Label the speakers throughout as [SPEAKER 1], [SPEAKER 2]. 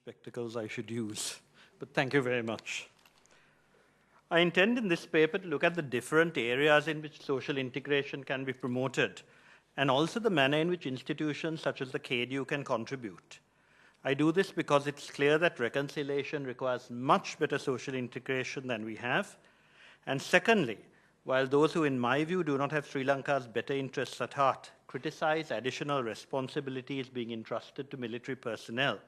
[SPEAKER 1] spectacles I should use, but thank you very much. I intend in this paper to look at the different areas in which social integration can be promoted, and also the manner in which institutions such as the KDU can contribute. I do this because it's clear that reconciliation requires much better social integration than we have. And secondly, while those who, in my view, do not have Sri Lanka's better interests at heart criticize additional responsibilities being entrusted to military personnel,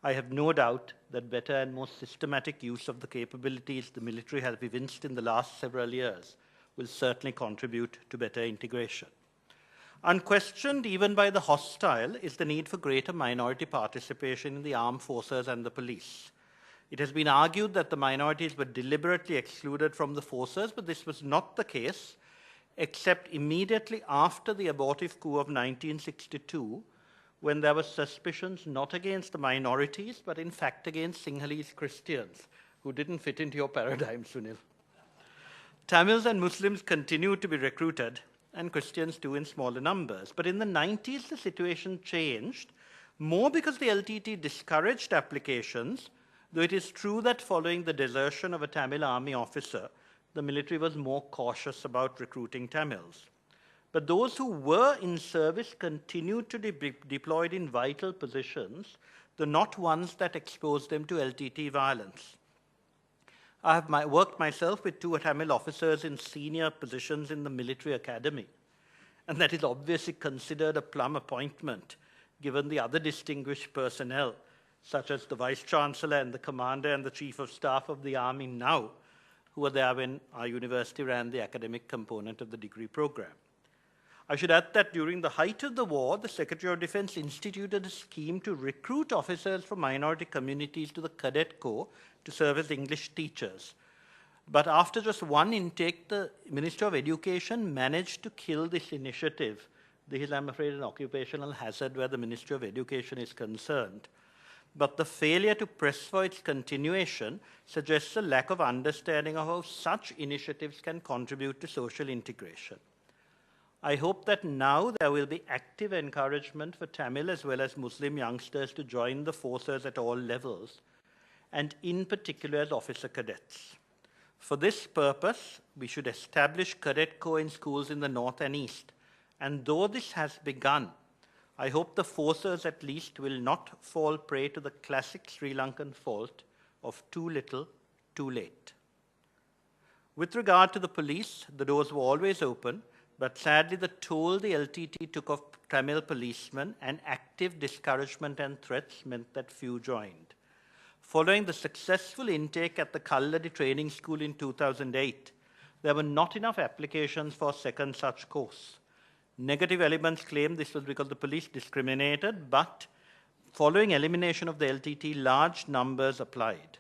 [SPEAKER 1] I have no doubt that better and more systematic use of the capabilities the military has evinced in the last several years will certainly contribute to better integration. Unquestioned even by the hostile is the need for greater minority participation in the armed forces and the police. It has been argued that the minorities were deliberately excluded from the forces, but this was not the case, except immediately after the abortive coup of 1962, when there were suspicions not against the minorities, but in fact against Sinhalese Christians, who didn't fit into your paradigm, Sunil. Tamils and Muslims continued to be recruited, and Christians too in smaller numbers. But in the 90s, the situation changed, more because the LTT discouraged applications, though it is true that following the desertion of a Tamil army officer, the military was more cautious about recruiting Tamils. But those who were in service continued to be deployed in vital positions, though not ones that exposed them to LTT violence. I have worked myself with 2 Tamil officers in senior positions in the military academy, and that is obviously considered a plum appointment, given the other distinguished personnel, such as the Vice-Chancellor and the Commander and the Chief of Staff of the Army now, who were there when our university ran the academic component of the degree program. I should add that during the height of the war, the Secretary of Defense instituted a scheme to recruit officers from minority communities to the Cadet Corps to serve as English teachers. But after just one intake, the Ministry of Education managed to kill this initiative. This is, I'm afraid, an occupational hazard where the Ministry of Education is concerned. But the failure to press for its continuation suggests a lack of understanding of how such initiatives can contribute to social integration. I hope that now there will be active encouragement for Tamil as well as Muslim youngsters to join the forces at all levels, and in particular as officer cadets. For this purpose, we should establish Cadet Corps in schools in the north and east. And though this has begun, I hope the forces at least will not fall prey to the classic Sri Lankan fault of too little, too late. With regard to the police, the doors were always open, but sadly the toll the LTT took of Tamil policemen and active discouragement and threats meant that few joined. Following the successful intake at the Kalladi Training School in 2008, there were not enough applications for a second such course. Negative elements claim this was because the police discriminated, but following elimination of the LTT, large numbers applied.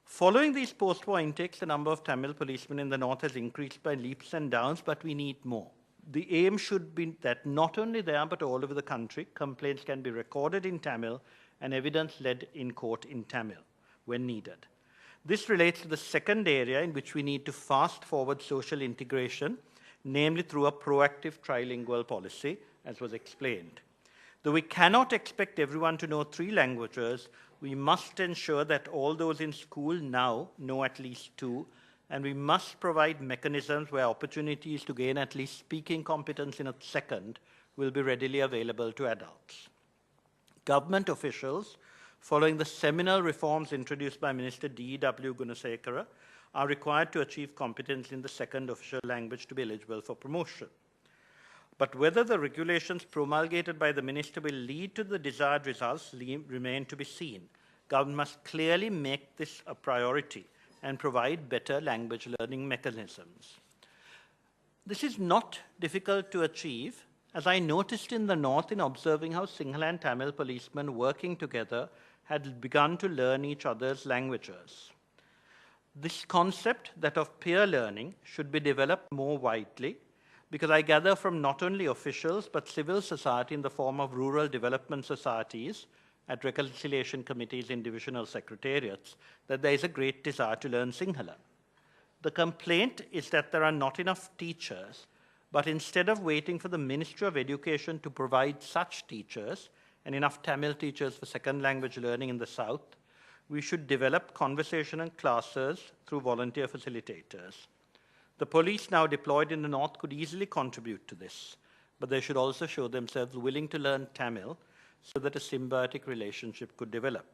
[SPEAKER 1] Following these post-war intakes, the number of Tamil policemen in the north has increased by leaps and bounds, but we need more. The aim should be that not only there, but all over the country, complaints can be recorded in Tamil and evidence led in court in Tamil when needed. This relates to the second area in which we need to fast forward social integration, namely through a proactive trilingual policy, as was explained. Though we cannot expect everyone to know 3 languages, we must ensure that all those in school now know at least 2, and we must provide mechanisms where opportunities to gain at least speaking competence in a second will be readily available to adults. Government officials, following the seminal reforms introduced by Minister D.W. Gunasekara, are required to achieve competence in the second official language to be eligible for promotion. But whether the regulations promulgated by the minister will lead to the desired results remain to be seen. Government must clearly make this a priority and provide better language learning mechanisms. This is not difficult to achieve, as I noticed in the north in observing how Sinhala and Tamil policemen working together had begun to learn each other's languages. This concept, that of peer learning, should be developed more widely, because I gather from not only officials but civil society in the form of rural development societies at reconciliation committees in divisional secretariats that there is a great desire to learn Sinhala. The complaint is that there are not enough teachers, but instead of waiting for the Ministry of Education to provide such teachers, and enough Tamil teachers for second language learning in the South, we should develop conversational classes through volunteer facilitators. The police now deployed in the North could easily contribute to this, but they should also show themselves willing to learn Tamil so that a symbiotic relationship could develop.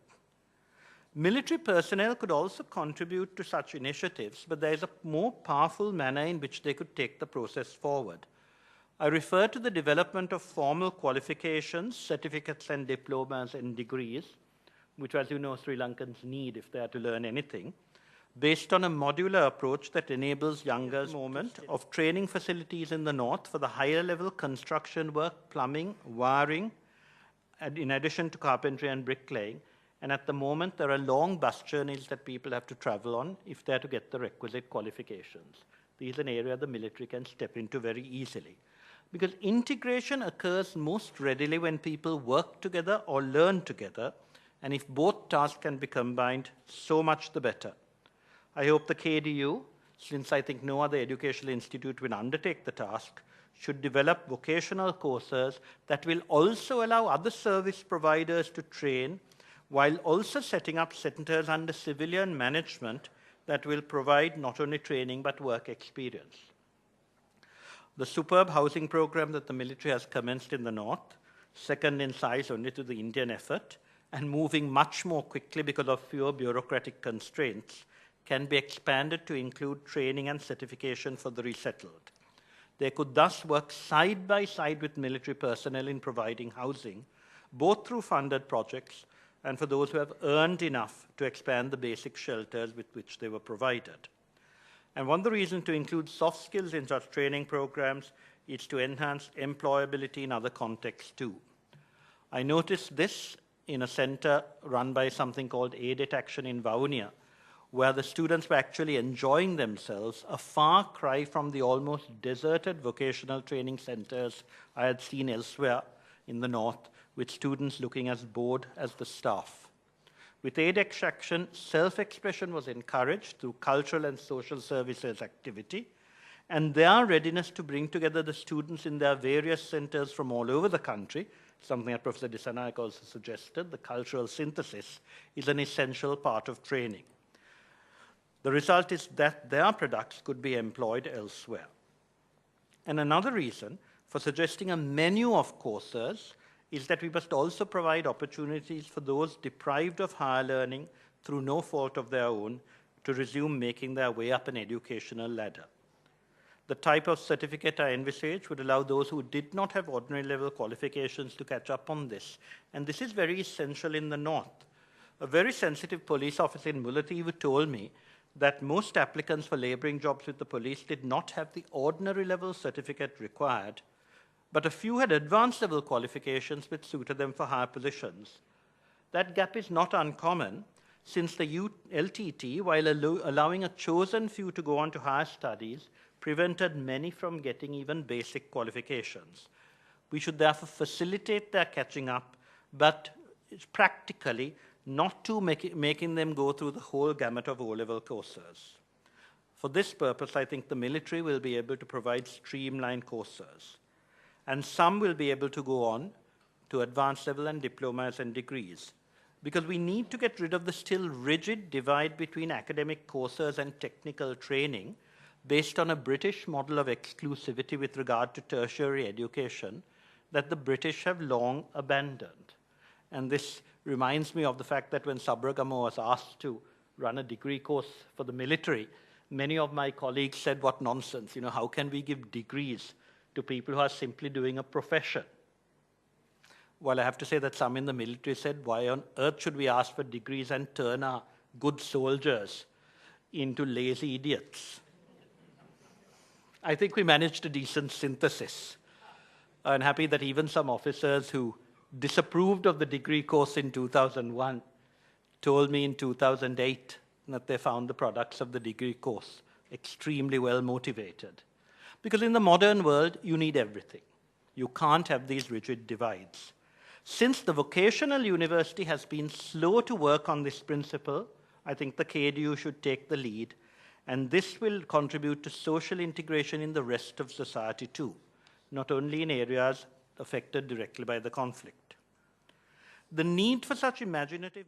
[SPEAKER 1] Military personnel could also contribute to such initiatives, but there is a more powerful manner in which they could take the process forward. I refer to the development of formal qualifications, certificates and diplomas and degrees, which, as you know, Sri Lankans need if they are to learn anything, based on a modular approach that enables youngers moment of training facilities in the North for the higher level construction work, plumbing, wiring, and in addition to carpentry and bricklaying. And at the moment, there are long bus journeys that people have to travel on if they're to get the requisite qualifications. This is an area the military can step into very easily. Because integration occurs most readily when people work together or learn together, and if both tasks can be combined, so much the better. I hope the KDU, since I think no other educational institute will undertake the task, should develop vocational courses that will also allow other service providers to train, while also setting up centers under civilian management that will provide not only training but work experience. The superb housing program that the military has commenced in the North, second in size only to the Indian effort, and moving much more quickly because of fewer bureaucratic constraints, can be expanded to include training and certification for the resettled. They could thus work side by side with military personnel in providing housing, both through funded projects and for those who have earned enough to expand the basic shelters with which they were provided. And one of the reasons to include soft skills in such training programs is to enhance employability in other contexts too. I noticed this in a center run by something called AIDET Action in Vaunia, where the students were actually enjoying themselves, a far cry from the almost deserted vocational training centers I had seen elsewhere in the North, with students looking as bored as the staff. With AIDET Action, self-expression was encouraged through cultural and social services activity, and their readiness to bring together the students in their various centers from all over the country, something that Professor Disanayak also suggested, the cultural synthesis, is an essential part of training. The result is that their products could be employed elsewhere. And another reason for suggesting a menu of courses is that we must also provide opportunities for those deprived of higher learning through no fault of their own to resume making their way up an educational ladder. The type of certificate I envisage would allow those who did not have ordinary level qualifications to catch up on this. And this is very essential in the North. A very sensitive police officer in Mullaitivu told me that most applicants for laboring jobs with the police did not have the ordinary level certificate required, but a few had advanced level qualifications which suited them for higher positions. That gap is not uncommon, since the LTT, while allowing a chosen few to go on to higher studies, prevented many from getting even basic qualifications. We should therefore facilitate their catching up, but practically not to making them go through the whole gamut of O-level courses. For this purpose, I think the military will be able to provide streamlined courses, and some will be able to go on to advanced level and diplomas and degrees, because we need to get rid of the still rigid divide between academic courses and technical training based on a British model of exclusivity with regard to tertiary education that the British have long abandoned. And this reminds me of the fact that when Sabragamo was asked to run a degree course for the military, many of my colleagues said, what nonsense, how can we give degrees to people who are simply doing a profession? Well, I have to say that some in the military said, why on earth should we ask for degrees and turn our good soldiers into lazy idiots? I think we managed a decent synthesis. I'm happy that even some officers who disapproved of the degree course in 2001 told me in 2008 that they found the products of the degree course extremely well motivated. Because in the modern world, you need everything. You can't have these rigid divides. Since the vocational university has been slow to work on this principle, I think the KDU should take the lead, and this will contribute to social integration in the rest of society too, not only in areas affected directly by the conflict. the need for such imaginative